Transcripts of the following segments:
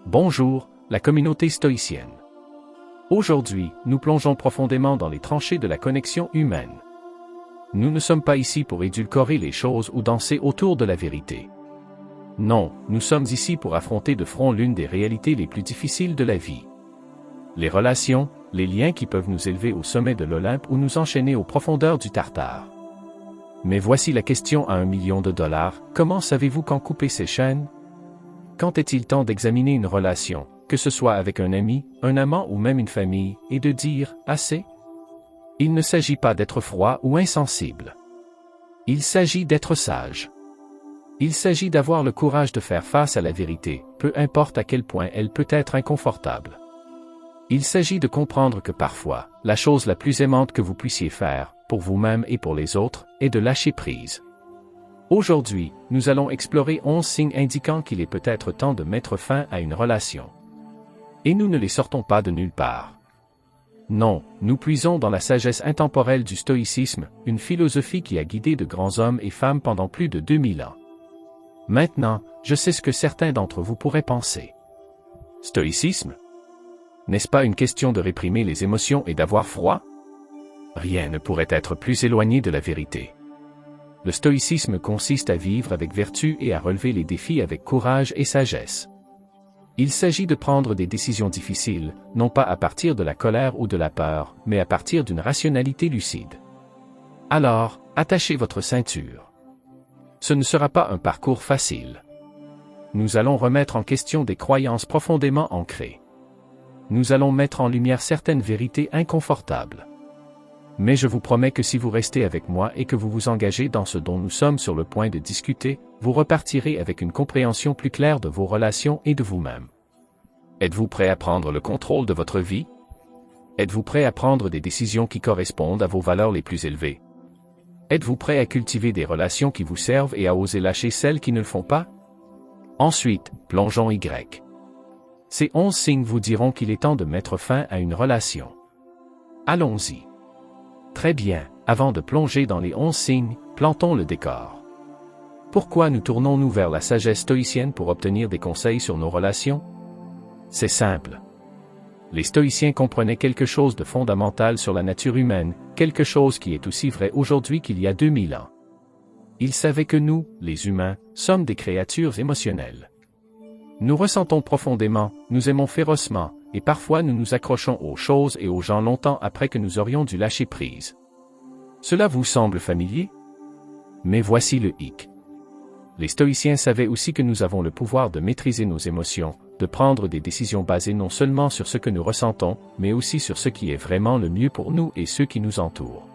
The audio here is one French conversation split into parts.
Bonjour, la communauté stoïcienne. Aujourd'hui, nous plongeons profondément dans les tranchées de la connexion humaine. Nous ne sommes pas ici pour édulcorer les choses ou danser autour de la vérité. Non, nous sommes ici pour affronter de front l'une des réalités les plus difficiles de la vie. Les relations, les liens qui peuvent nous élever au sommet de l'Olympe ou nous enchaîner aux profondeurs du Tartare. Mais voici la question à $1 million. Comment savez-vous quand couper ces chaînes? Quand est-il temps d'examiner une relation, que ce soit avec un ami, un amant ou même une famille, et de dire « assez » ? Il ne s'agit pas d'être froid ou insensible. Il s'agit d'être sage. Il s'agit d'avoir le courage de faire face à la vérité, peu importe à quel point elle peut être inconfortable. Il s'agit de comprendre que parfois, la chose la plus aimante que vous puissiez faire, pour vous-même et pour les autres, est de lâcher prise. Aujourd'hui, nous allons explorer 11 signes indiquant qu'il est peut-être temps de mettre fin à une relation. Et nous ne les sortons pas de nulle part. Non, nous puisons dans la sagesse intemporelle du stoïcisme, une philosophie qui a guidé de grands hommes et femmes pendant plus de 2000 ans. Maintenant, je sais ce que certains d'entre vous pourraient penser. Stoïcisme? N'est-ce pas une question de réprimer les émotions et d'avoir froid? Rien ne pourrait être plus éloigné de la vérité. Le stoïcisme consiste à vivre avec vertu et à relever les défis avec courage et sagesse. Il s'agit de prendre des décisions difficiles, non pas à partir de la colère ou de la peur, mais à partir d'une rationalité lucide. Alors, attachez votre ceinture. Ce ne sera pas un parcours facile. Nous allons remettre en question des croyances profondément ancrées. Nous allons mettre en lumière certaines vérités inconfortables. Mais je vous promets que si vous restez avec moi et que vous vous engagez dans ce dont nous sommes sur le point de discuter, vous repartirez avec une compréhension plus claire de vos relations et de vous-même. Êtes-vous prêt à prendre le contrôle de votre vie? Êtes-vous prêt à prendre des décisions qui correspondent à vos valeurs les plus élevées? Êtes-vous prêt à cultiver des relations qui vous servent et à oser lâcher celles qui ne le font pas? Ensuite, plongeons Y. Ces 11 signes vous diront qu'il est temps de mettre fin à une relation. Allons-y. Très bien, avant de plonger dans les 11 signes, plantons le décor. Pourquoi nous tournons-nous vers la sagesse stoïcienne pour obtenir des conseils sur nos relations? C'est simple. Les stoïciens comprenaient quelque chose de fondamental sur la nature humaine, quelque chose qui est aussi vrai aujourd'hui qu'il y a 2000 ans. Ils savaient que nous, les humains, sommes des créatures émotionnelles. Nous ressentons profondément, nous aimons férocement, et parfois nous nous accrochons aux choses et aux gens longtemps après que nous aurions dû lâcher prise. Cela vous semble familier? Mais voici le hic. Les stoïciens savaient aussi que nous avons le pouvoir de maîtriser nos émotions, de prendre des décisions basées non seulement sur ce que nous ressentons, mais aussi sur ce qui est vraiment le mieux pour nous et ceux qui nous entourent.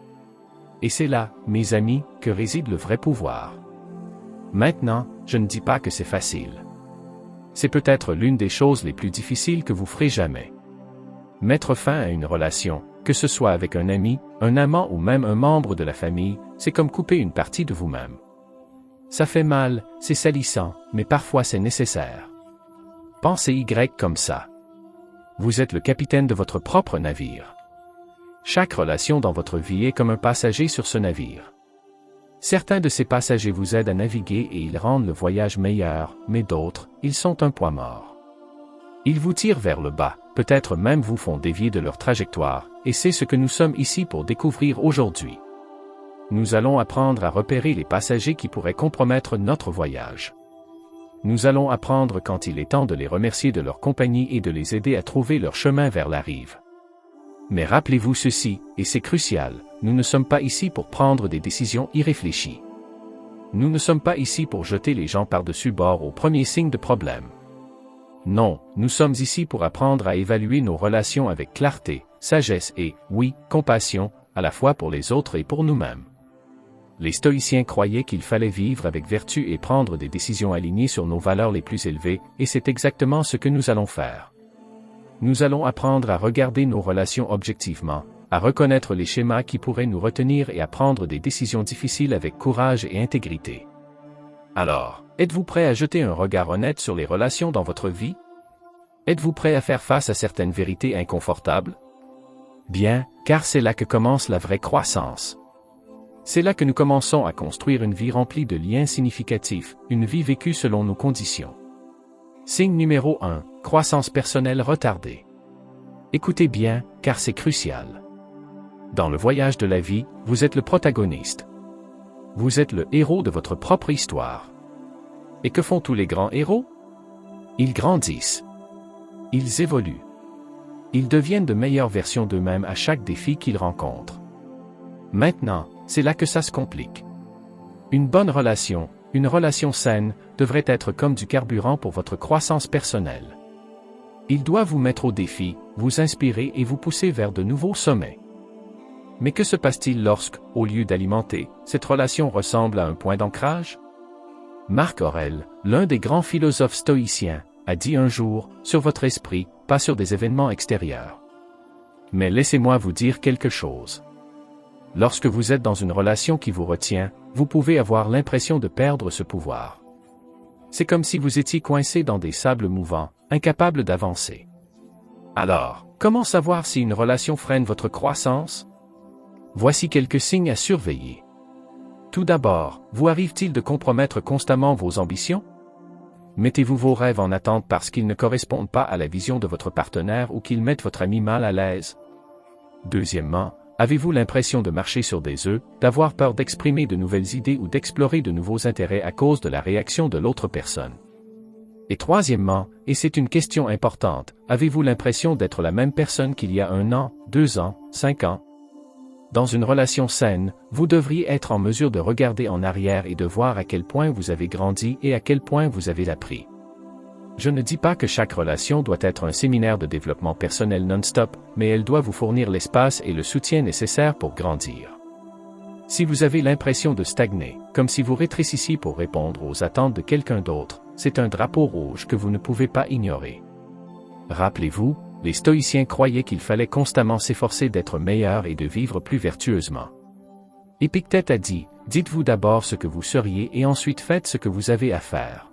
Et c'est là, mes amis, que réside le vrai pouvoir. Maintenant, je ne dis pas que c'est facile. C'est peut-être l'une des choses les plus difficiles que vous ferez jamais. Mettre fin à une relation, que ce soit avec un ami, un amant ou même un membre de la famille, c'est comme couper une partie de vous-même. Ça fait mal, c'est salissant, mais parfois c'est nécessaire. Pensez Y comme ça. Vous êtes le capitaine de votre propre navire. Chaque relation dans votre vie est comme un passager sur ce navire. Certains de ces passagers vous aident à naviguer et ils rendent le voyage meilleur, mais d'autres, ils sont un poids mort. Ils vous tirent vers le bas, peut-être même vous font dévier de leur trajectoire, et c'est ce que nous sommes ici pour découvrir aujourd'hui. Nous allons apprendre à repérer les passagers qui pourraient compromettre notre voyage. Nous allons apprendre quand il est temps de les remercier de leur compagnie et de les aider à trouver leur chemin vers la rive. Mais rappelez-vous ceci, et c'est crucial, nous ne sommes pas ici pour prendre des décisions irréfléchies. Nous ne sommes pas ici pour jeter les gens par-dessus bord au premier signe de problème. Non, nous sommes ici pour apprendre à évaluer nos relations avec clarté, sagesse et, oui, compassion, à la fois pour les autres et pour nous-mêmes. Les stoïciens croyaient qu'il fallait vivre avec vertu et prendre des décisions alignées sur nos valeurs les plus élevées, et c'est exactement ce que nous allons faire. Nous allons apprendre à regarder nos relations objectivement, à reconnaître les schémas qui pourraient nous retenir et à prendre des décisions difficiles avec courage et intégrité. Alors, êtes-vous prêt à jeter un regard honnête sur les relations dans votre vie? Êtes-vous prêt à faire face à certaines vérités inconfortables? Bien, car c'est là que commence la vraie croissance. C'est là que nous commençons à construire une vie remplie de liens significatifs, une vie vécue selon nos conditions. Signe numéro 1, croissance personnelle retardée. Écoutez bien, car c'est crucial. Dans le voyage de la vie, vous êtes le protagoniste. Vous êtes le héros de votre propre histoire. Et que font tous les grands héros? Ils grandissent. Ils évoluent. Ils deviennent de meilleures versions d'eux-mêmes à chaque défi qu'ils rencontrent. Maintenant, c'est là que ça se complique. Une bonne relation, une relation saine, devrait être comme du carburant pour votre croissance personnelle. Il doit vous mettre au défi, vous inspirer et vous pousser vers de nouveaux sommets. Mais que se passe-t-il lorsque, au lieu d'alimenter, cette relation ressemble à un point d'ancrage? Marc Aurèle, l'un des grands philosophes stoïciens, a dit un jour, sur votre esprit, pas sur des événements extérieurs. Mais laissez-moi vous dire quelque chose. Lorsque vous êtes dans une relation qui vous retient, vous pouvez avoir l'impression de perdre ce pouvoir. C'est comme si vous étiez coincé dans des sables mouvants, incapable d'avancer. Alors, comment savoir si une relation freine votre croissance? Voici quelques signes à surveiller. Tout d'abord, vous arrive-t-il de compromettre constamment vos ambitions? Mettez-vous vos rêves en attente parce qu'ils ne correspondent pas à la vision de votre partenaire ou qu'ils mettent votre ami mal à l'aise? Deuxièmement, avez-vous l'impression de marcher sur des œufs, d'avoir peur d'exprimer de nouvelles idées ou d'explorer de nouveaux intérêts à cause de la réaction de l'autre personne? Et troisièmement, et c'est une question importante, avez-vous l'impression d'être la même personne qu'il y a 1 an, 2 ans, 5 ans? Dans une relation saine, vous devriez être en mesure de regarder en arrière et de voir à quel point vous avez grandi et à quel point vous avez appris. Je ne dis pas que chaque relation doit être un séminaire de développement personnel non-stop, mais elle doit vous fournir l'espace et le soutien nécessaires pour grandir. Si vous avez l'impression de stagner, comme si vous rétrécissiez pour répondre aux attentes de quelqu'un d'autre, c'est un drapeau rouge que vous ne pouvez pas ignorer. Rappelez-vous, les stoïciens croyaient qu'il fallait constamment s'efforcer d'être meilleur et de vivre plus vertueusement. Épictète a dit, dites-vous d'abord ce que vous seriez et ensuite faites ce que vous avez à faire.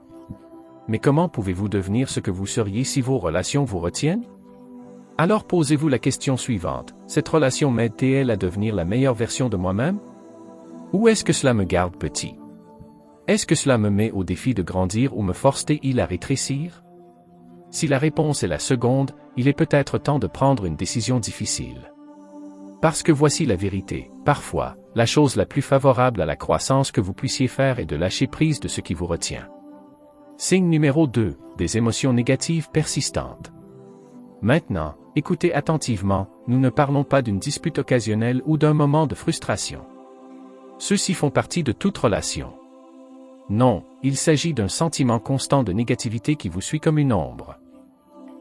Mais comment pouvez-vous devenir ce que vous seriez si vos relations vous retiennent? Alors posez-vous la question suivante, cette relation m'aide-t-elle à devenir la meilleure version de moi-même? Ou est-ce que cela me garde petit? Est-ce que cela me met au défi de grandir ou me force-t-il à rétrécir? Si la réponse est la seconde, il est peut-être temps de prendre une décision difficile. Parce que voici la vérité, parfois, la chose la plus favorable à la croissance que vous puissiez faire est de lâcher prise de ce qui vous retient. Signe numéro 2, des émotions négatives persistantes. Maintenant, écoutez attentivement, nous ne parlons pas d'une dispute occasionnelle ou d'un moment de frustration. Ceux-ci font partie de toute relation. Non, il s'agit d'un sentiment constant de négativité qui vous suit comme une ombre.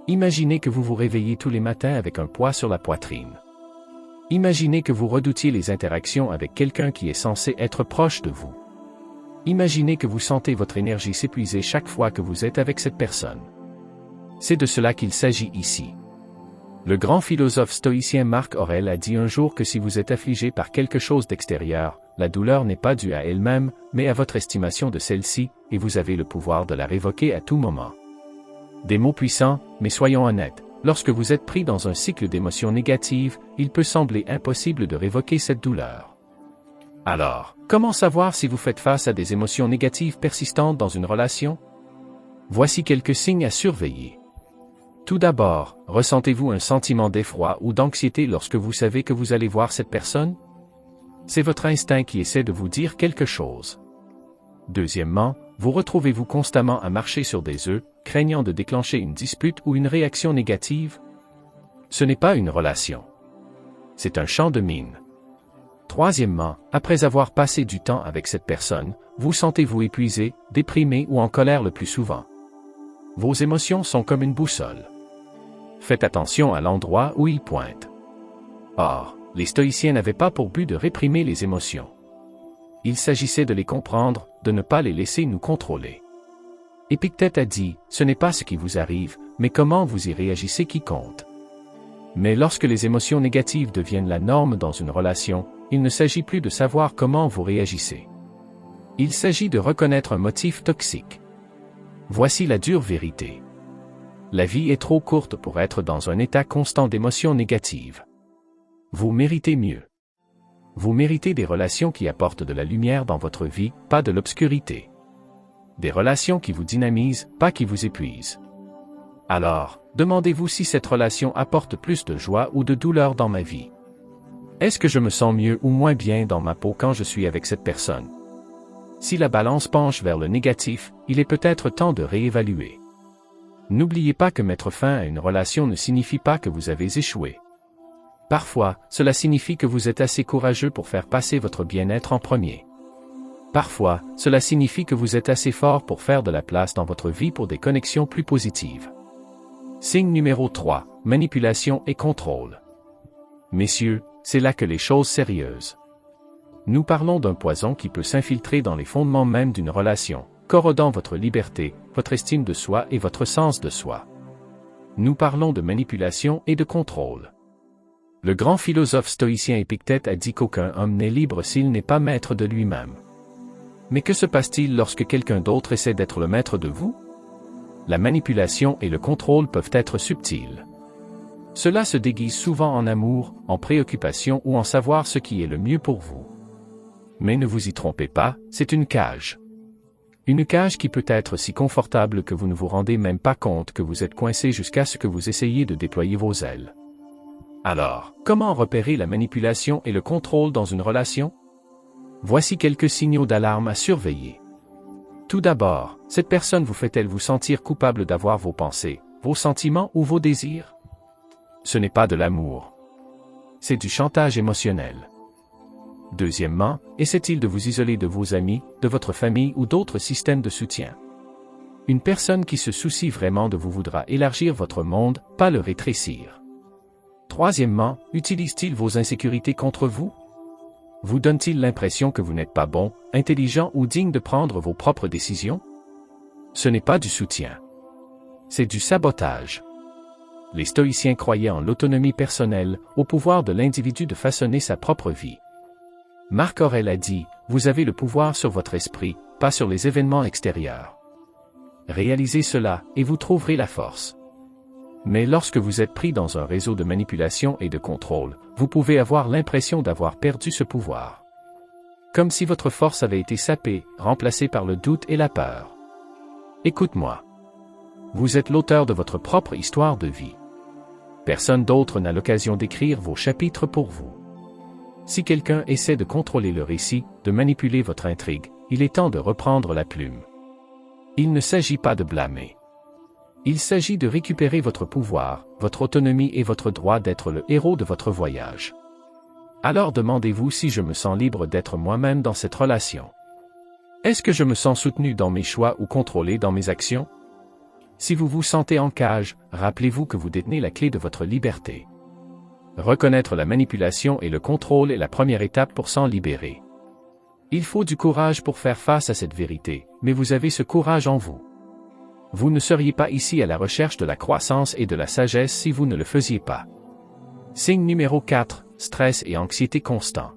Imaginez que vous vous réveillez tous les matins avec un poids sur la poitrine. Imaginez que vous redoutiez les interactions avec quelqu'un qui est censé être proche de vous. Imaginez que vous sentez votre énergie s'épuiser chaque fois que vous êtes avec cette personne. C'est de cela qu'il s'agit ici. Le grand philosophe stoïcien Marc Aurèle a dit un jour que si vous êtes affligé par quelque chose d'extérieur, la douleur n'est pas due à elle-même, mais à votre estimation de celle-ci, et vous avez le pouvoir de la révoquer à tout moment. Des mots puissants, mais soyons honnêtes, lorsque vous êtes pris dans un cycle d'émotions négatives, il peut sembler impossible de révoquer cette douleur. Alors, comment savoir si vous faites face à des émotions négatives persistantes dans une relation? Voici quelques signes à surveiller. Tout d'abord, ressentez-vous un sentiment d'effroi ou d'anxiété lorsque vous savez que vous allez voir cette personne? C'est votre instinct qui essaie de vous dire quelque chose. Deuxièmement, vous retrouvez-vous constamment à marcher sur des œufs, craignant de déclencher une dispute ou une réaction négative? Ce n'est pas une relation. C'est un champ de mine. Troisièmement, après avoir passé du temps avec cette personne, vous sentez-vous épuisé, déprimé ou en colère le plus souvent. Vos émotions sont comme une boussole. Faites attention à l'endroit où ils pointent. Or, les stoïciens n'avaient pas pour but de réprimer les émotions. Il s'agissait de les comprendre, de ne pas les laisser nous contrôler. Épictète a dit, ce n'est pas ce qui vous arrive, mais comment vous y réagissez qui compte. Mais lorsque les émotions négatives deviennent la norme dans une relation, il ne s'agit plus de savoir comment vous réagissez. Il s'agit de reconnaître un motif toxique. Voici la dure vérité. La vie est trop courte pour être dans un état constant d'émotions négatives. Vous méritez mieux. Vous méritez des relations qui apportent de la lumière dans votre vie, pas de l'obscurité. Des relations qui vous dynamisent, pas qui vous épuisent. Alors, demandez-vous si cette relation apporte plus de joie ou de douleur dans ma vie. Est-ce que je me sens mieux ou moins bien dans ma peau quand je suis avec cette personne? Si la balance penche vers le négatif, il est peut-être temps de réévaluer. N'oubliez pas que mettre fin à une relation ne signifie pas que vous avez échoué. Parfois, cela signifie que vous êtes assez courageux pour faire passer votre bien-être en premier. Parfois, cela signifie que vous êtes assez fort pour faire de la place dans votre vie pour des connexions plus positives. Signe numéro 3, manipulation et contrôle. Messieurs, c'est là que les choses sérieuses. Nous parlons d'un poison qui peut s'infiltrer dans les fondements même d'une relation, corrodant votre liberté, votre estime de soi et votre sens de soi. Nous parlons de manipulation et de contrôle. Le grand philosophe stoïcien Épictète a dit qu'aucun homme n'est libre s'il n'est pas maître de lui-même. Mais que se passe-t-il lorsque quelqu'un d'autre essaie d'être le maître de vous? La manipulation et le contrôle peuvent être subtils. Cela se déguise souvent en amour, en préoccupation ou en savoir ce qui est le mieux pour vous. Mais ne vous y trompez pas, c'est une cage. Une cage qui peut être si confortable que vous ne vous rendez même pas compte que vous êtes coincé jusqu'à ce que vous essayiez de déployer vos ailes. Alors, comment repérer la manipulation et le contrôle dans une relation? Voici quelques signaux d'alarme à surveiller. Tout d'abord, cette personne vous fait-elle vous sentir coupable d'avoir vos pensées, vos sentiments ou vos désirs? Ce n'est pas de l'amour. C'est du chantage émotionnel. Deuxièmement, essaie-t-il de vous isoler de vos amis, de votre famille ou d'autres systèmes de soutien? Une personne qui se soucie vraiment de vous voudra élargir votre monde, pas le rétrécir. Troisièmement, utilise-t-il vos insécurités contre vous? Vous donne-t-il l'impression que vous n'êtes pas bon, intelligent ou digne de prendre vos propres décisions? Ce n'est pas du soutien. C'est du sabotage. Les stoïciens croyaient en l'autonomie personnelle, au pouvoir de l'individu de façonner sa propre vie. Marc Aurèle a dit, « Vous avez le pouvoir sur votre esprit, pas sur les événements extérieurs. » Réalisez cela, et vous trouverez la force. Mais lorsque vous êtes pris dans un réseau de manipulation et de contrôle, vous pouvez avoir l'impression d'avoir perdu ce pouvoir. Comme si votre force avait été sapée, remplacée par le doute et la peur. Écoute-moi. Vous êtes l'auteur de votre propre histoire de vie. Personne d'autre n'a l'occasion d'écrire vos chapitres pour vous. Si quelqu'un essaie de contrôler le récit, de manipuler votre intrigue, il est temps de reprendre la plume. Il ne s'agit pas de blâmer. Il s'agit de récupérer votre pouvoir, votre autonomie et votre droit d'être le héros de votre voyage. Alors demandez-vous si je me sens libre d'être moi-même dans cette relation. Est-ce que je me sens soutenu dans mes choix ou contrôlé dans mes actions? Si vous vous sentez en cage, rappelez-vous que vous détenez la clé de votre liberté. Reconnaître la manipulation et le contrôle est la première étape pour s'en libérer. Il faut du courage pour faire face à cette vérité, mais vous avez ce courage en vous. Vous ne seriez pas ici à la recherche de la croissance et de la sagesse si vous ne le faisiez pas. Signe numéro 4, stress et anxiété constants.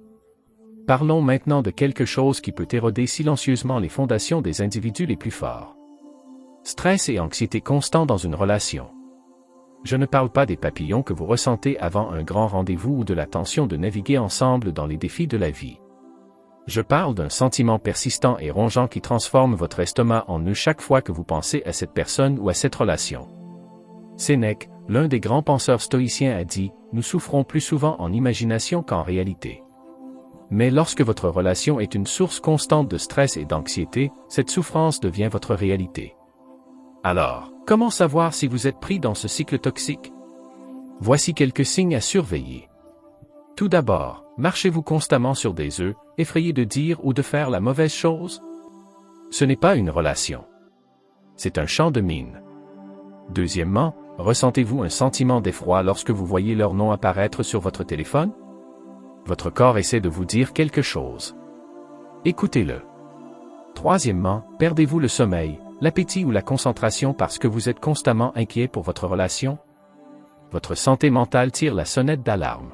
Parlons maintenant de quelque chose qui peut éroder silencieusement les fondations des individus les plus forts. Stress et anxiété constants dans une relation. Je ne parle pas des papillons que vous ressentez avant un grand rendez-vous ou de la tension de naviguer ensemble dans les défis de la vie. Je parle d'un sentiment persistant et rongeant qui transforme votre estomac en nœud chaque fois que vous pensez à cette personne ou à cette relation. Sénèque, l'un des grands penseurs stoïciens, a dit « Nous souffrons plus souvent en imagination qu'en réalité ». Mais lorsque votre relation est une source constante de stress et d'anxiété, cette souffrance devient votre réalité. Alors, comment savoir si vous êtes pris dans ce cycle toxique? Voici quelques signes à surveiller. Tout d'abord, marchez-vous constamment sur des œufs, effrayé de dire ou de faire la mauvaise chose? Ce n'est pas une relation. C'est un champ de mine. Deuxièmement, ressentez-vous un sentiment d'effroi lorsque vous voyez leur nom apparaître sur votre téléphone? Votre corps essaie de vous dire quelque chose. Écoutez-le. Troisièmement, perdez-vous le sommeil, l'appétit ou la concentration parce que vous êtes constamment inquiet pour votre relation? Votre santé mentale tire la sonnette d'alarme.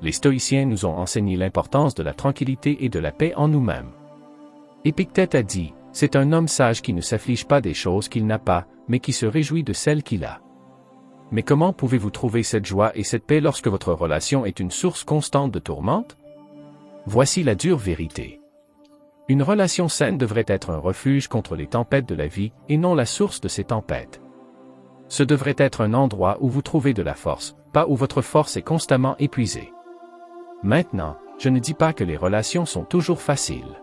Les stoïciens nous ont enseigné l'importance de la tranquillité et de la paix en nous-mêmes. Épictète a dit, « C'est un homme sage qui ne s'afflige pas des choses qu'il n'a pas, mais qui se réjouit de celles qu'il a. » Mais comment pouvez-vous trouver cette joie et cette paix lorsque votre relation est une source constante de tourmente? Voici la dure vérité. Une relation saine devrait être un refuge contre les tempêtes de la vie et non la source de ces tempêtes. Ce devrait être un endroit où vous trouvez de la force, pas où votre force est constamment épuisée. Maintenant, je ne dis pas que les relations sont toujours faciles.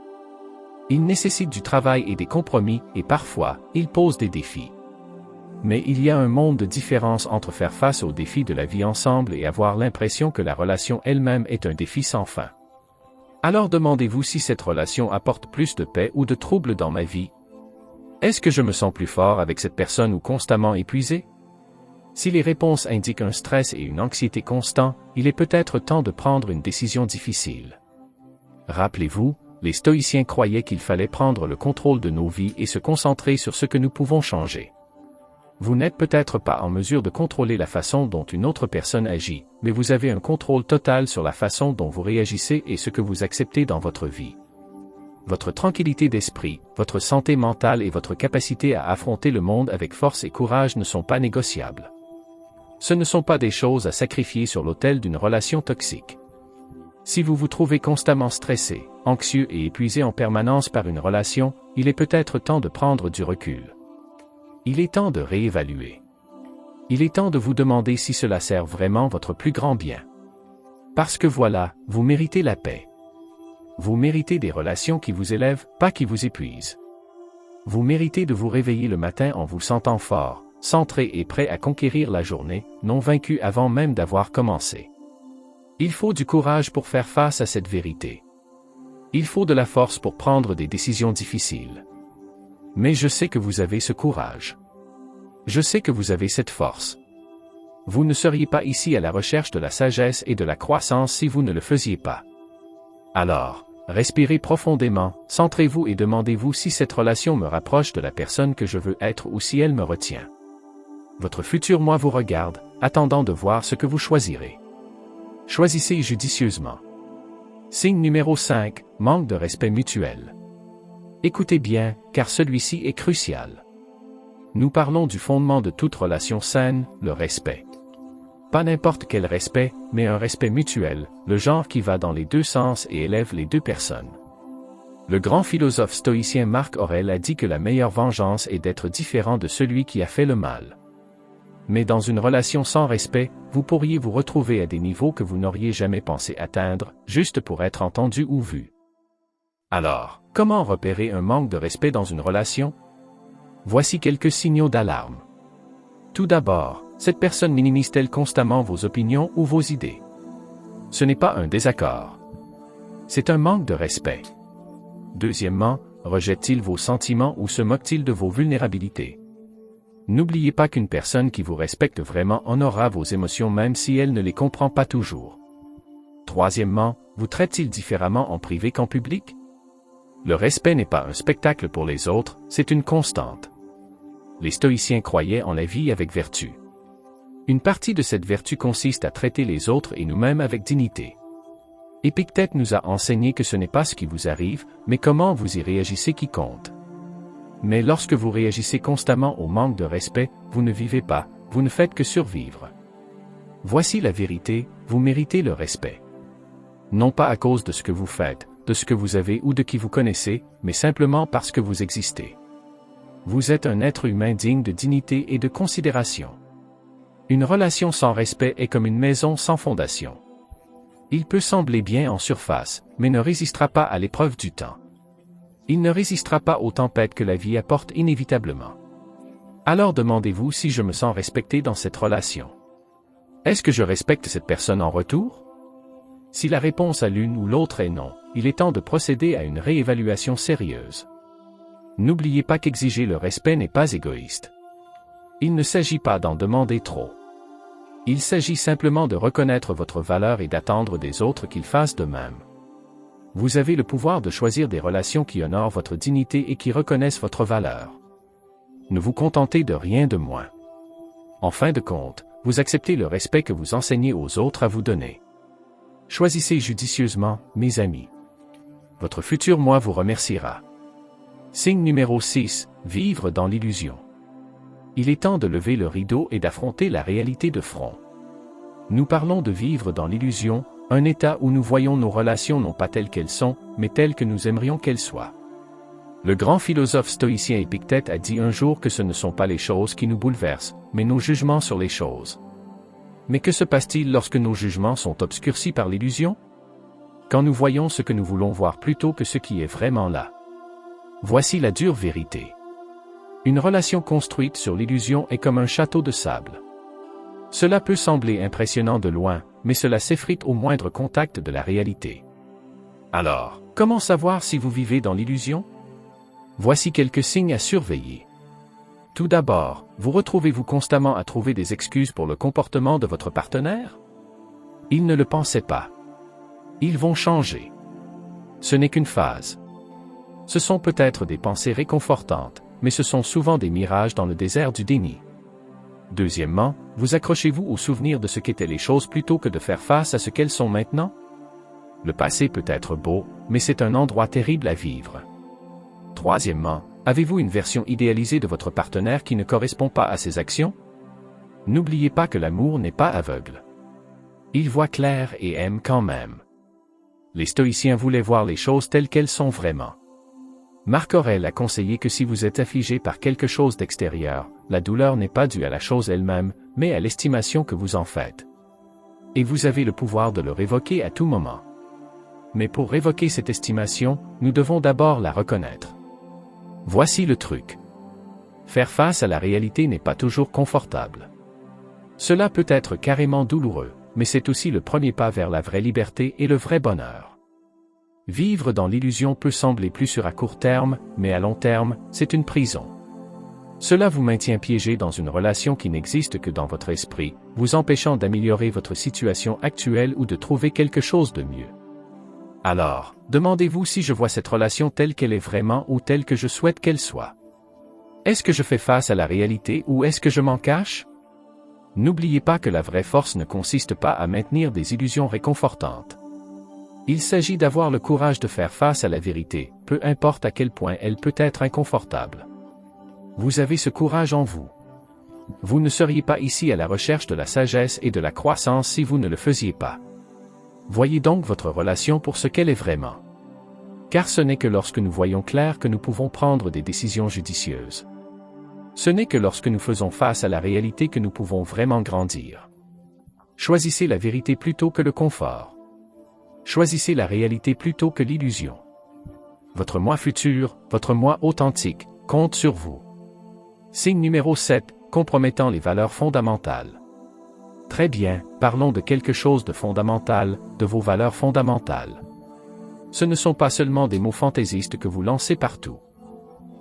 Ils nécessitent du travail et des compromis, et parfois, ils posent des défis. Mais il y a un monde de différence entre faire face aux défis de la vie ensemble et avoir l'impression que la relation elle-même est un défi sans fin. Alors demandez-vous si cette relation apporte plus de paix ou de troubles dans ma vie. Est-ce que je me sens plus fort avec cette personne ou constamment épuisé? Si les réponses indiquent un stress et une anxiété constants, il est peut-être temps de prendre une décision difficile. Rappelez-vous, les stoïciens croyaient qu'il fallait prendre le contrôle de nos vies et se concentrer sur ce que nous pouvons changer. Vous n'êtes peut-être pas en mesure de contrôler la façon dont une autre personne agit, mais vous avez un contrôle total sur la façon dont vous réagissez et ce que vous acceptez dans votre vie. Votre tranquillité d'esprit, votre santé mentale et votre capacité à affronter le monde avec force et courage ne sont pas négociables. Ce ne sont pas des choses à sacrifier sur l'autel d'une relation toxique. Si vous vous trouvez constamment stressé, anxieux et épuisé en permanence par une relation, il est peut-être temps de prendre du recul. Il est temps de réévaluer. Il est temps de vous demander si cela sert vraiment votre plus grand bien. Parce que voilà, vous méritez la paix. Vous méritez des relations qui vous élèvent, pas qui vous épuisent. Vous méritez de vous réveiller le matin en vous sentant fort, centré et prêt à conquérir la journée, non vaincu avant même d'avoir commencé. Il faut du courage pour faire face à cette vérité. Il faut de la force pour prendre des décisions difficiles. Mais je sais que vous avez ce courage. Je sais que vous avez cette force. Vous ne seriez pas ici à la recherche de la sagesse et de la croissance si vous ne le faisiez pas. Alors, respirez profondément, centrez-vous et demandez-vous si cette relation me rapproche de la personne que je veux être ou si elle me retient. Votre futur moi vous regarde, attendant de voir ce que vous choisirez. Choisissez judicieusement. Signe numéro 5, manque de respect mutuel. Écoutez bien, car celui-ci est crucial. Nous parlons du fondement de toute relation saine, le respect. Pas n'importe quel respect, mais un respect mutuel, le genre qui va dans les deux sens et élève les deux personnes. Le grand philosophe stoïcien Marc Aurèle a dit que la meilleure vengeance est d'être différent de celui qui a fait le mal. Mais dans une relation sans respect, vous pourriez vous retrouver à des niveaux que vous n'auriez jamais pensé atteindre, juste pour être entendu ou vu. Alors, comment repérer un manque de respect dans une relation? Voici quelques signaux d'alarme. Tout d'abord, cette personne minimise-t-elle constamment vos opinions ou vos idées? Ce n'est pas un désaccord. C'est un manque de respect. Deuxièmement, rejette-t-il vos sentiments ou se moque-t-il de vos vulnérabilités? N'oubliez pas qu'une personne qui vous respecte vraiment honorera vos émotions même si elle ne les comprend pas toujours. Troisièmement, vous traite-t-il différemment en privé qu'en public? Le respect n'est pas un spectacle pour les autres, c'est une constante. Les stoïciens croyaient en la vie avec vertu. Une partie de cette vertu consiste à traiter les autres et nous-mêmes avec dignité. Épictète nous a enseigné que ce n'est pas ce qui vous arrive, mais comment vous y réagissez qui compte. Mais lorsque vous réagissez constamment au manque de respect, vous ne vivez pas, vous ne faites que survivre. Voici la vérité, vous méritez le respect. Non pas à cause de ce que vous faites, de ce que vous avez ou de qui vous connaissez, mais simplement parce que vous existez. Vous êtes un être humain digne de dignité et de considération. Une relation sans respect est comme une maison sans fondation. Il peut sembler bien en surface, mais ne résistera pas à l'épreuve du temps. Il ne résistera pas aux tempêtes que la vie apporte inévitablement. Alors demandez-vous si je me sens respecté dans cette relation. Est-ce que je respecte cette personne en retour? Si la réponse à l'une ou l'autre est non, il est temps de procéder à une réévaluation sérieuse. N'oubliez pas qu'exiger le respect n'est pas égoïste. Il ne s'agit pas d'en demander trop. Il s'agit simplement de reconnaître votre valeur et d'attendre des autres qu'ils fassent de même. Vous avez le pouvoir de choisir des relations qui honorent votre dignité et qui reconnaissent votre valeur. Ne vous contentez de rien de moins. En fin de compte, vous acceptez le respect que vous enseignez aux autres à vous donner. Choisissez judicieusement, mes amis. Votre futur moi vous remerciera. Signe numéro 6, vivre dans l'illusion. Il est temps de lever le rideau et d'affronter la réalité de front. Nous parlons de vivre dans l'illusion, un état où nous voyons nos relations non pas telles qu'elles sont, mais telles que nous aimerions qu'elles soient. Le grand philosophe stoïcien Épictète a dit un jour que ce ne sont pas les choses qui nous bouleversent, mais nos jugements sur les choses. Mais que se passe-t-il lorsque nos jugements sont obscurcis par l'illusion? Quand nous voyons ce que nous voulons voir plutôt que ce qui est vraiment là. Voici la dure vérité. Une relation construite sur l'illusion est comme un château de sable. Cela peut sembler impressionnant de loin, mais cela s'effrite au moindre contact de la réalité. Alors, comment savoir si vous vivez dans l'illusion? Voici quelques signes à surveiller. Tout d'abord, vous retrouvez-vous constamment à trouver des excuses pour le comportement de votre partenaire? Ils ne le pensaient pas. Ils vont changer. Ce n'est qu'une phase. Ce sont peut-être des pensées réconfortantes, mais ce sont souvent des mirages dans le désert du déni. Deuxièmement, vous accrochez-vous au souvenir de ce qu'étaient les choses plutôt que de faire face à ce qu'elles sont maintenant? Le passé peut être beau, mais c'est un endroit terrible à vivre. Troisièmement, avez-vous une version idéalisée de votre partenaire qui ne correspond pas à ses actions? N'oubliez pas que l'amour n'est pas aveugle. Il voit clair et aime quand même. Les stoïciens voulaient voir les choses telles qu'elles sont vraiment. Marc Aurèle a conseillé que si vous êtes affligé par quelque chose d'extérieur, la douleur n'est pas due à la chose elle-même, mais à l'estimation que vous en faites. Et vous avez le pouvoir de le révoquer à tout moment. Mais pour révoquer cette estimation, nous devons d'abord la reconnaître. Voici le truc. Faire face à la réalité n'est pas toujours confortable. Cela peut être carrément douloureux, mais c'est aussi le premier pas vers la vraie liberté et le vrai bonheur. Vivre dans l'illusion peut sembler plus sûr à court terme, mais à long terme, c'est une prison. Cela vous maintient piégé dans une relation qui n'existe que dans votre esprit, vous empêchant d'améliorer votre situation actuelle ou de trouver quelque chose de mieux. Alors, demandez-vous si je vois cette relation telle qu'elle est vraiment ou telle que je souhaite qu'elle soit. Est-ce que je fais face à la réalité ou est-ce que je m'en cache? N'oubliez pas que la vraie force ne consiste pas à maintenir des illusions réconfortantes. Il s'agit d'avoir le courage de faire face à la vérité, peu importe à quel point elle peut être inconfortable. Vous avez ce courage en vous. Vous ne seriez pas ici à la recherche de la sagesse et de la croissance si vous ne le faisiez pas. Voyez donc votre relation pour ce qu'elle est vraiment. Car ce n'est que lorsque nous voyons clair que nous pouvons prendre des décisions judicieuses. Ce n'est que lorsque nous faisons face à la réalité que nous pouvons vraiment grandir. Choisissez la vérité plutôt que le confort. Choisissez la réalité plutôt que l'illusion. Votre moi futur, votre moi authentique, compte sur vous. Signe numéro 7, compromettant les valeurs fondamentales. Très bien, parlons de quelque chose de fondamental, de vos valeurs fondamentales. Ce ne sont pas seulement des mots fantaisistes que vous lancez partout.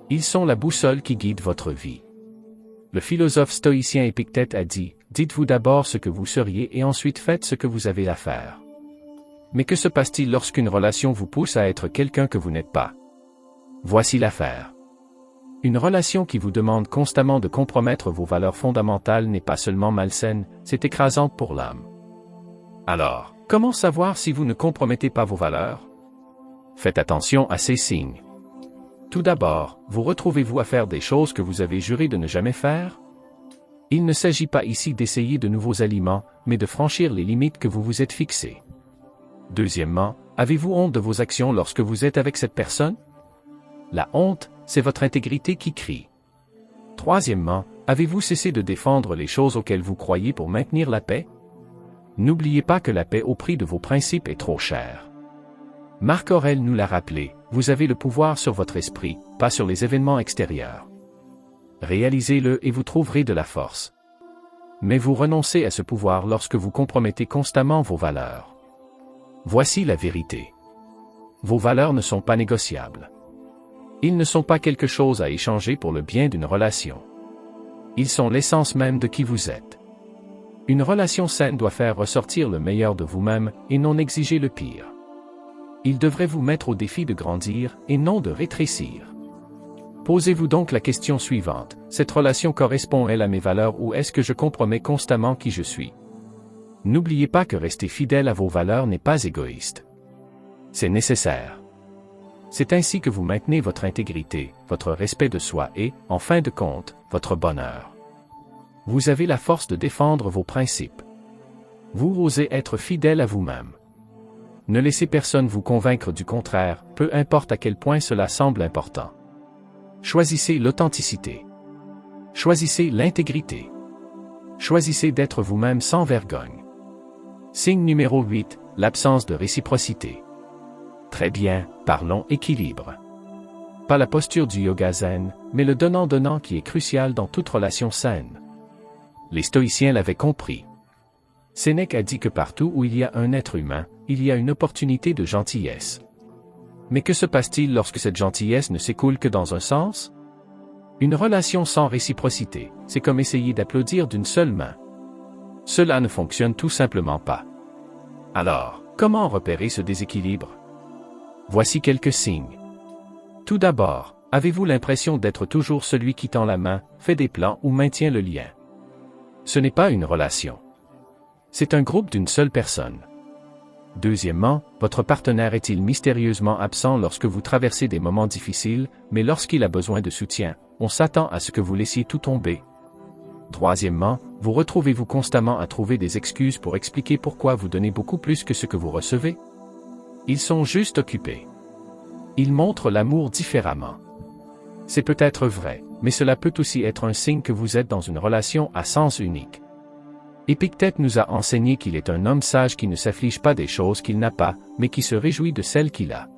Ils sont la boussole qui guide votre vie. Le philosophe stoïcien Épictète a dit, dites-vous d'abord ce que vous seriez et ensuite faites ce que vous avez à faire. Mais que se passe-t-il lorsqu'une relation vous pousse à être quelqu'un que vous n'êtes pas? Voici l'affaire. Une relation qui vous demande constamment de compromettre vos valeurs fondamentales n'est pas seulement malsaine, c'est écrasante pour l'âme. Alors, comment savoir si vous ne compromettez pas vos valeurs? Faites attention à ces signes. Tout d'abord, vous retrouvez-vous à faire des choses que vous avez juré de ne jamais faire? Il ne s'agit pas ici d'essayer de nouveaux aliments, mais de franchir les limites que vous vous êtes fixées. Deuxièmement, avez-vous honte de vos actions lorsque vous êtes avec cette personne? La honte, c'est votre intégrité qui crie. Troisièmement, avez-vous cessé de défendre les choses auxquelles vous croyez pour maintenir la paix? N'oubliez pas que la paix au prix de vos principes est trop chère. Marc Aurèle nous l'a rappelé, vous avez le pouvoir sur votre esprit, pas sur les événements extérieurs. Réalisez-le et vous trouverez de la force. Mais vous renoncez à ce pouvoir lorsque vous compromettez constamment vos valeurs. Voici la vérité. Vos valeurs ne sont pas négociables. Ils ne sont pas quelque chose à échanger pour le bien d'une relation. Ils sont l'essence même de qui vous êtes. Une relation saine doit faire ressortir le meilleur de vous-même et non exiger le pire. Il devrait vous mettre au défi de grandir et non de rétrécir. Posez-vous donc la question suivante, cette relation correspond-elle à mes valeurs ou est-ce que je compromets constamment qui je suis? N'oubliez pas que rester fidèle à vos valeurs n'est pas égoïste. C'est nécessaire. C'est ainsi que vous maintenez votre intégrité, votre respect de soi et, en fin de compte, votre bonheur. Vous avez la force de défendre vos principes. Vous osez être fidèle à vous-même. Ne laissez personne vous convaincre du contraire, peu importe à quel point cela semble important. Choisissez l'authenticité. Choisissez l'intégrité. Choisissez d'être vous-même sans vergogne. Signe numéro 8, l'absence de réciprocité. Très bien, parlons équilibre. Pas la posture du yoga zen, mais le donnant-donnant qui est crucial dans toute relation saine. Les stoïciens l'avaient compris. Sénèque a dit que partout où il y a un être humain, il y a une opportunité de gentillesse. Mais que se passe-t-il lorsque cette gentillesse ne s'écoule que dans un sens? Une relation sans réciprocité, c'est comme essayer d'applaudir d'une seule main. Cela ne fonctionne tout simplement pas. Alors, comment repérer ce déséquilibre? Voici quelques signes. Tout d'abord, avez-vous l'impression d'être toujours celui qui tend la main, fait des plans ou maintient le lien? Ce n'est pas une relation. C'est un groupe d'une seule personne. Deuxièmement, votre partenaire est-il mystérieusement absent lorsque vous traversez des moments difficiles, mais lorsqu'il a besoin de soutien, on s'attend à ce que vous laissiez tout tomber? Troisièmement, vous retrouvez-vous constamment à trouver des excuses pour expliquer pourquoi vous donnez beaucoup plus que ce que vous recevez? Ils sont juste occupés. Ils montrent l'amour différemment. C'est peut-être vrai, mais cela peut aussi être un signe que vous êtes dans une relation à sens unique. Épictète nous a enseigné qu'il est un homme sage qui ne s'afflige pas des choses qu'il n'a pas, mais qui se réjouit de celles qu'il a.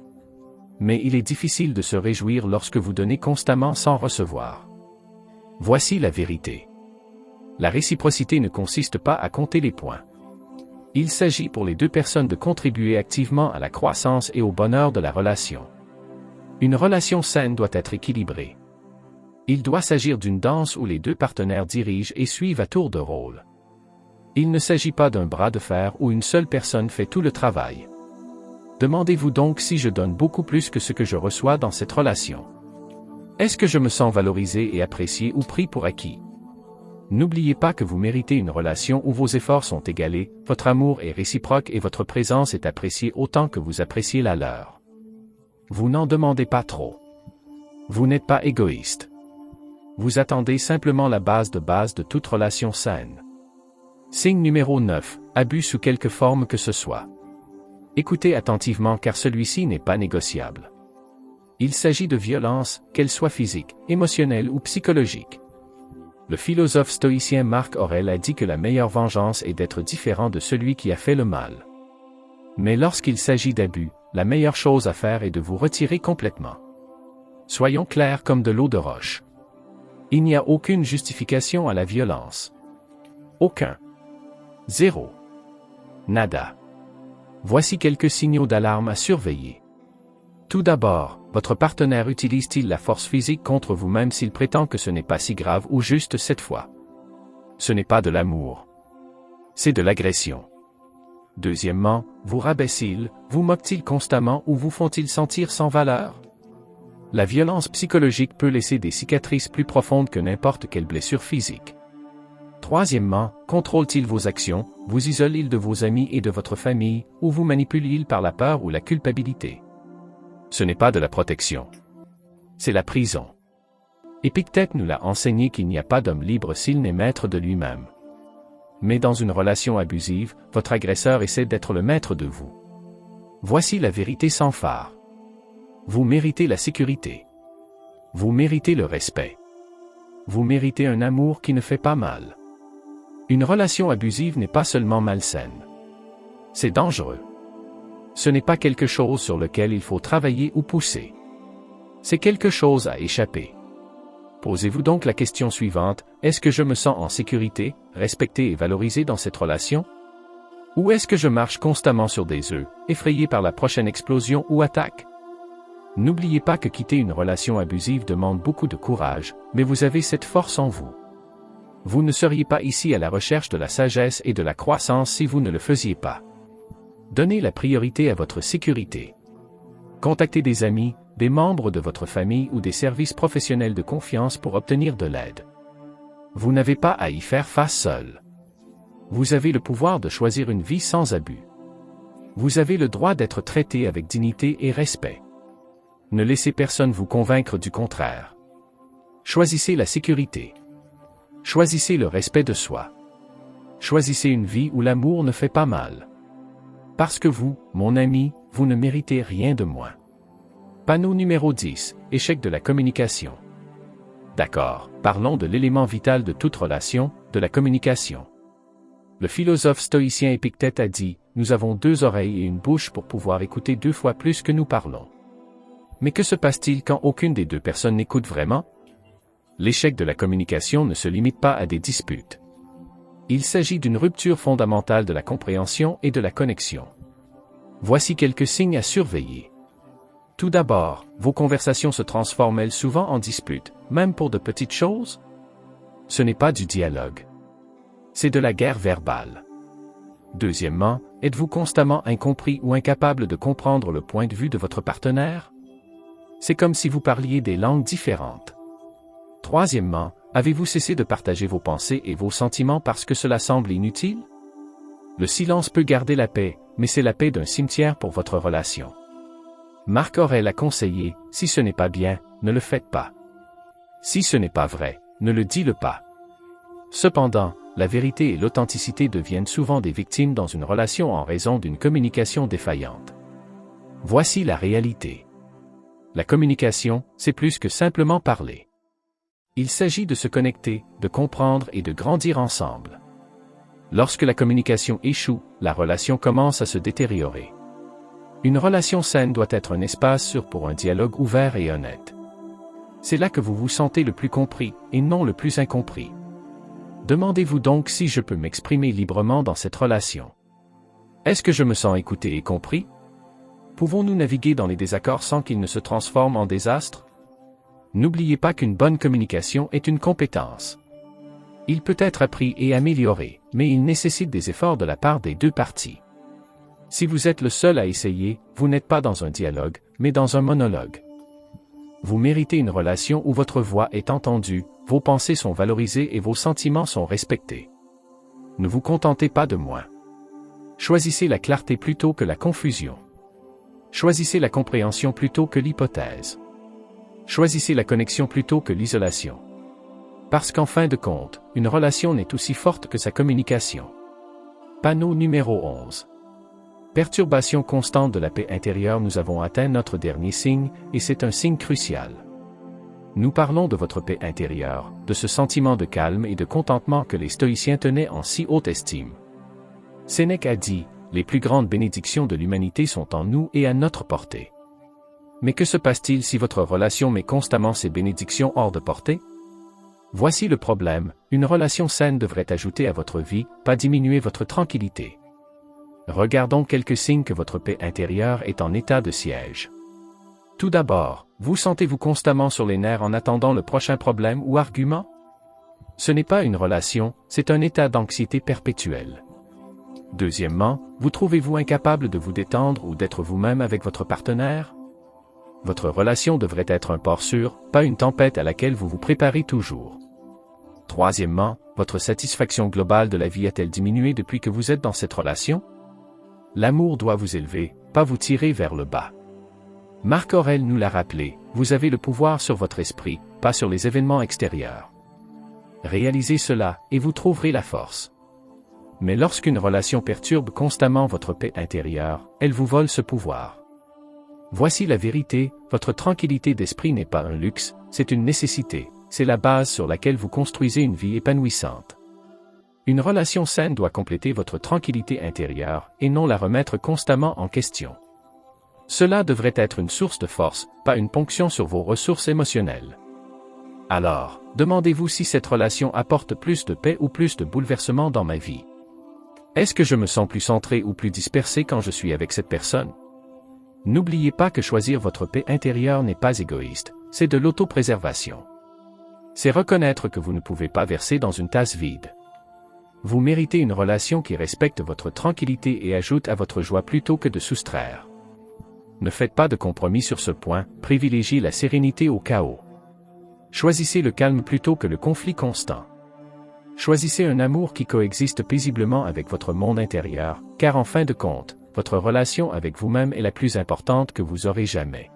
Mais il est difficile de se réjouir lorsque vous donnez constamment sans recevoir. Voici la vérité. La réciprocité ne consiste pas à compter les points. Il s'agit pour les deux personnes de contribuer activement à la croissance et au bonheur de la relation. Une relation saine doit être équilibrée. Il doit s'agir d'une danse où les deux partenaires dirigent et suivent à tour de rôle. Il ne s'agit pas d'un bras de fer où une seule personne fait tout le travail. Demandez-vous donc si je donne beaucoup plus que ce que je reçois dans cette relation. Est-ce que je me sens valorisé et apprécié ou pris pour acquis? N'oubliez pas que vous méritez une relation où vos efforts sont égalés, votre amour est réciproque et votre présence est appréciée autant que vous appréciez la leur. Vous n'en demandez pas trop. Vous n'êtes pas égoïste. Vous attendez simplement la base de toute relation saine. Signe numéro 9, abus sous quelque forme que ce soit. Écoutez attentivement car celui-ci n'est pas négociable. Il s'agit de violence, qu'elle soit physique, émotionnelle ou psychologique. Le philosophe stoïcien Marc Aurèle a dit que la meilleure vengeance est d'être différent de celui qui a fait le mal. Mais lorsqu'il s'agit d'abus, la meilleure chose à faire est de vous retirer complètement. Soyons clairs comme de l'eau de roche. Il n'y a aucune justification à la violence. Aucun. Zéro. Nada. Voici quelques signaux d'alarme à surveiller. Tout d'abord, votre partenaire utilise-t-il la force physique contre vous même s'il prétend que ce n'est pas si grave ou juste cette fois? Ce n'est pas de l'amour. C'est de l'agression. Deuxièmement, vous rabaisse-t-il, vous moque-t-il constamment ou vous font-ils sentir sans valeur? La violence psychologique peut laisser des cicatrices plus profondes que n'importe quelle blessure physique. Troisièmement, contrôle-t-il vos actions, vous isole-t-il de vos amis et de votre famille, ou vous manipule-t-il par la peur ou la culpabilité? Ce n'est pas de la protection. C'est la prison. Épictète nous l'a enseigné qu'il n'y a pas d'homme libre s'il n'est maître de lui-même. Mais dans une relation abusive, votre agresseur essaie d'être le maître de vous. Voici la vérité sans phare. Vous méritez la sécurité. Vous méritez le respect. Vous méritez un amour qui ne fait pas mal. Une relation abusive n'est pas seulement malsaine. C'est dangereux. Ce n'est pas quelque chose sur lequel il faut travailler ou pousser. C'est quelque chose à échapper. Posez-vous donc la question suivante, est-ce que je me sens en sécurité, respecté et valorisé dans cette relation? Ou est-ce que je marche constamment sur des œufs, effrayé par la prochaine explosion ou attaque? N'oubliez pas que quitter une relation abusive demande beaucoup de courage, mais vous avez cette force en vous. Vous ne seriez pas ici à la recherche de la sagesse et de la croissance si vous ne le faisiez pas. Donnez la priorité à votre sécurité. Contactez des amis, des membres de votre famille ou des services professionnels de confiance pour obtenir de l'aide. Vous n'avez pas à y faire face seul. Vous avez le pouvoir de choisir une vie sans abus. Vous avez le droit d'être traité avec dignité et respect. Ne laissez personne vous convaincre du contraire. Choisissez la sécurité. Choisissez le respect de soi. Choisissez une vie où l'amour ne fait pas mal. Parce que vous, mon ami, vous ne méritez rien de moins. Panneau numéro 10, échec de la communication. D'accord, parlons de l'élément vital de toute relation, de la communication. Le philosophe stoïcien Épictète a dit, « Nous avons 2 oreilles et une bouche pour pouvoir écouter 2 fois plus que nous parlons. » Mais que se passe-t-il quand aucune des 2 personnes n'écoute vraiment? L'échec de la communication ne se limite pas à des disputes. Il s'agit d'une rupture fondamentale de la compréhension et de la connexion. Voici quelques signes à surveiller. Tout d'abord, vos conversations se transforment-elles souvent en disputes, même pour de petites choses? Ce n'est pas du dialogue. C'est de la guerre verbale. Deuxièmement, êtes-vous constamment incompris ou incapable de comprendre le point de vue de votre partenaire? C'est comme si vous parliez des langues différentes. Troisièmement, avez-vous cessé de partager vos pensées et vos sentiments parce que cela semble inutile? Le silence peut garder la paix, mais c'est la paix d'un cimetière pour votre relation. Marc Aurèle a conseillé, si ce n'est pas bien, ne le faites pas. Si ce n'est pas vrai, ne le dites-le pas. Cependant, la vérité et l'authenticité deviennent souvent des victimes dans une relation en raison d'une communication défaillante. Voici la réalité. La communication, c'est plus que simplement parler. Il s'agit de se connecter, de comprendre et de grandir ensemble. Lorsque la communication échoue, la relation commence à se détériorer. Une relation saine doit être un espace sûr pour un dialogue ouvert et honnête. C'est là que vous vous sentez le plus compris, et non le plus incompris. Demandez-vous donc si je peux m'exprimer librement dans cette relation. Est-ce que je me sens écouté et compris? Pouvons-nous naviguer dans les désaccords sans qu'ils ne se transforment en désastre? N'oubliez pas qu'une bonne communication est une compétence. Il peut être appris et amélioré, mais il nécessite des efforts de la part des 2 parties. Si vous êtes le seul à essayer, vous n'êtes pas dans un dialogue, mais dans un monologue. Vous méritez une relation où votre voix est entendue, vos pensées sont valorisées et vos sentiments sont respectés. Ne vous contentez pas de moins. Choisissez la clarté plutôt que la confusion. Choisissez la compréhension plutôt que l'hypothèse. Choisissez la connexion plutôt que l'isolation. Parce qu'en fin de compte, une relation n'est aussi forte que sa communication. Panneau numéro 11. Perturbation constante de la paix intérieure. Nous avons atteint notre dernier signe, et c'est un signe crucial. Nous parlons de votre paix intérieure, de ce sentiment de calme et de contentement que les stoïciens tenaient en si haute estime. Sénèque a dit, « Les plus grandes bénédictions de l'humanité sont en nous et à notre portée. » Mais que se passe-t-il si votre relation met constamment ces bénédictions hors de portée? Voici le problème, une relation saine devrait ajouter à votre vie, pas diminuer votre tranquillité. Regardons quelques signes que votre paix intérieure est en état de siège. Tout d'abord, vous sentez-vous constamment sur les nerfs en attendant le prochain problème ou argument? Ce n'est pas une relation, c'est un état d'anxiété perpétuelle. Deuxièmement, vous trouvez-vous incapable de vous détendre ou d'être vous-même avec votre partenaire? Votre relation devrait être un port sûr, pas une tempête à laquelle vous vous préparez toujours. Troisièmement, votre satisfaction globale de la vie a-t-elle diminué depuis que vous êtes dans cette relation? L'amour doit vous élever, pas vous tirer vers le bas. Marc Aurèle nous l'a rappelé, vous avez le pouvoir sur votre esprit, pas sur les événements extérieurs. Réalisez cela, et vous trouverez la force. Mais lorsqu'une relation perturbe constamment votre paix intérieure, elle vous vole ce pouvoir. Voici la vérité, votre tranquillité d'esprit n'est pas un luxe, c'est une nécessité, c'est la base sur laquelle vous construisez une vie épanouissante. Une relation saine doit compléter votre tranquillité intérieure, et non la remettre constamment en question. Cela devrait être une source de force, pas une ponction sur vos ressources émotionnelles. Alors, demandez-vous si cette relation apporte plus de paix ou plus de bouleversement dans ma vie. Est-ce que je me sens plus centré ou plus dispersé quand je suis avec cette personne? N'oubliez pas que choisir votre paix intérieure n'est pas égoïste, c'est de l'autopréservation. C'est reconnaître que vous ne pouvez pas verser dans une tasse vide. Vous méritez une relation qui respecte votre tranquillité et ajoute à votre joie plutôt que de soustraire. Ne faites pas de compromis sur ce point, privilégiez la sérénité au chaos. Choisissez le calme plutôt que le conflit constant. Choisissez un amour qui coexiste paisiblement avec votre monde intérieur, car en fin de compte, votre relation avec vous-même est la plus importante que vous aurez jamais.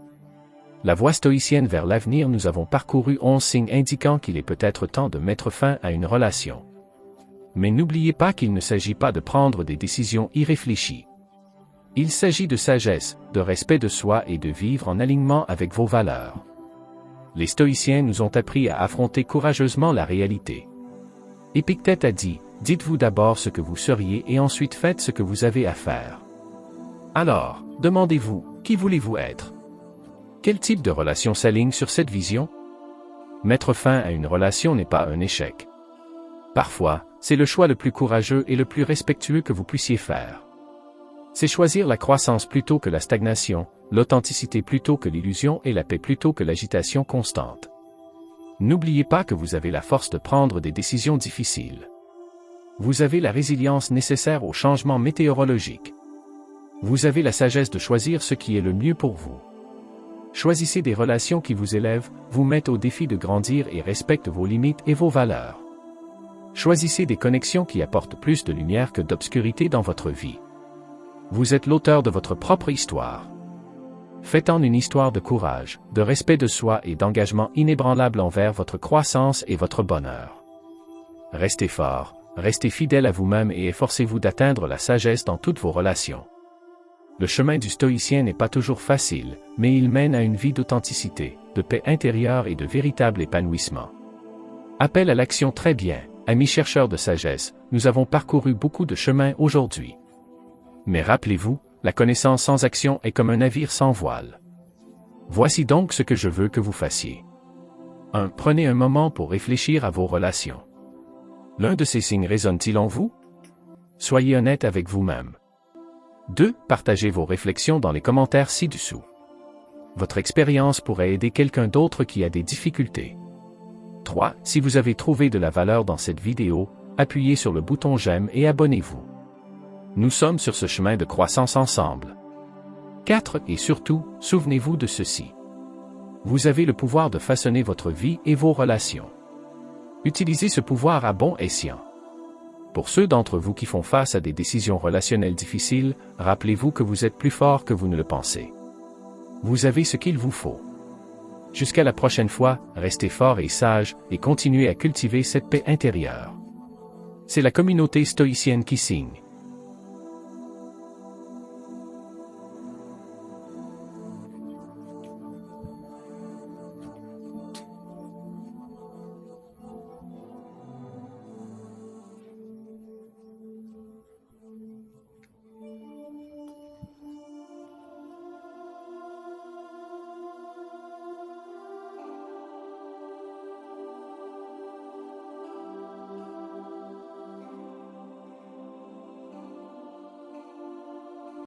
La voie stoïcienne vers l'avenir. Nous avons parcouru 11 signes indiquant qu'il est peut-être temps de mettre fin à une relation. Mais n'oubliez pas qu'il ne s'agit pas de prendre des décisions irréfléchies. Il s'agit de sagesse, de respect de soi et de vivre en alignement avec vos valeurs. les stoïciens nous ont appris à affronter courageusement la réalité. Épictète a dit, « Dites-vous d'abord ce que vous seriez et ensuite faites ce que vous avez à faire. » Alors, demandez-vous, qui voulez-vous être? Quel type de relation s'aligne sur cette vision? Mettre fin à une relation n'est pas un échec. Parfois, c'est le choix le plus courageux et le plus respectueux que vous puissiez faire. C'est choisir la croissance plutôt que la stagnation, l'authenticité plutôt que l'illusion et la paix plutôt que l'agitation constante. N'oubliez pas que vous avez la force de prendre des décisions difficiles. Vous avez la résilience nécessaire aux changements météorologiques. Vous avez la sagesse de choisir ce qui est le mieux pour vous. Choisissez des relations qui vous élèvent, vous mettent au défi de grandir et respectent vos limites et vos valeurs. Choisissez des connexions qui apportent plus de lumière que d'obscurité dans votre vie. Vous êtes l'auteur de votre propre histoire. Faites-en une histoire de courage, de respect de soi et d'engagement inébranlable envers votre croissance et votre bonheur. Restez fort, restez fidèle à vous-même et efforcez-vous d'atteindre la sagesse dans toutes vos relations. Le chemin du stoïcien n'est pas toujours facile, mais il mène à une vie d'authenticité, de paix intérieure et de véritable épanouissement. Appel à l'action. Très bien, amis chercheurs de sagesse, nous avons parcouru beaucoup de chemin aujourd'hui. Mais rappelez-vous, la connaissance sans action est comme un navire sans voile. Voici donc ce que je veux que vous fassiez. 1. Prenez un moment pour réfléchir à vos relations. L'un de ces signes résonne-t-il en vous? Soyez honnête avec vous-même. 2. Partagez vos réflexions dans les commentaires ci-dessous. Votre expérience pourrait aider quelqu'un d'autre qui a des difficultés. 3. Si vous avez trouvé de la valeur dans cette vidéo, appuyez sur le bouton j'aime et abonnez-vous. Nous sommes sur ce chemin de croissance ensemble. 4. Et surtout, souvenez-vous de ceci. Vous avez le pouvoir de façonner votre vie et vos relations. Utilisez ce pouvoir à bon escient. Pour ceux d'entre vous qui font face à des décisions relationnelles difficiles, rappelez-vous que vous êtes plus fort que vous ne le pensez. Vous avez ce qu'il vous faut. Jusqu'à la prochaine fois, restez forts et sages, et continuez à cultiver cette paix intérieure. C'est la communauté stoïcienne qui signe.